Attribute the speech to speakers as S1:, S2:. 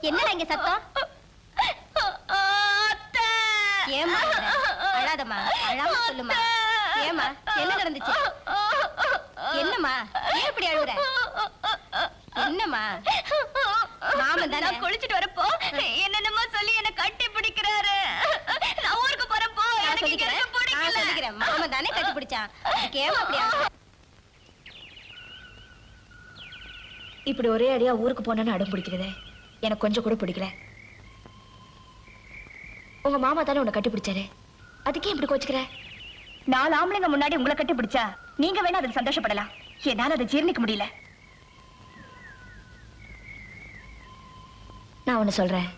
S1: என்னடா இங்க சத்தம்? ஏமா அழாதம்மா, அழாம சொல்லுமா. ஏமா என்ன நடந்துச்சு? என்னம்மா ஏன் இப்படி அழுகுற? என்னம்மா? மாமன் தானே குளிச்சிட்டு வரப்போ என்னென்னமோ சொல்லி என்ன கட்டி பிடிக்கிறாரு. நான் ஊருக்கு போறப்போ நான் சொல்லிக்கிறேன். மாமன் தானே கட்டி பிடிச்சான். கேமா அப்படி அழுகுற?
S2: இப்படி ஒரே அடியா ஊருக்கு போனேன்னு அடம் பிடிக்கிறதே எனக்கு கொஞ்சம் கூட பிடிக்கல. உங்க மாமா தானே உன்னை கட்டி பிடிச்சாரு, அதுக்கே இப்படி கோச்சுக்கிற?
S1: 4 ஆம்பளைங்க முன்னாடி உங்களை கட்டி பிடிச்சா நீங்க வேணா அதுக்கு சந்தோஷப்படலாம். என்னால அதை ஜீர்ணிக்க முடியல.
S2: நான் ஒண்ணு சொல்றேன்,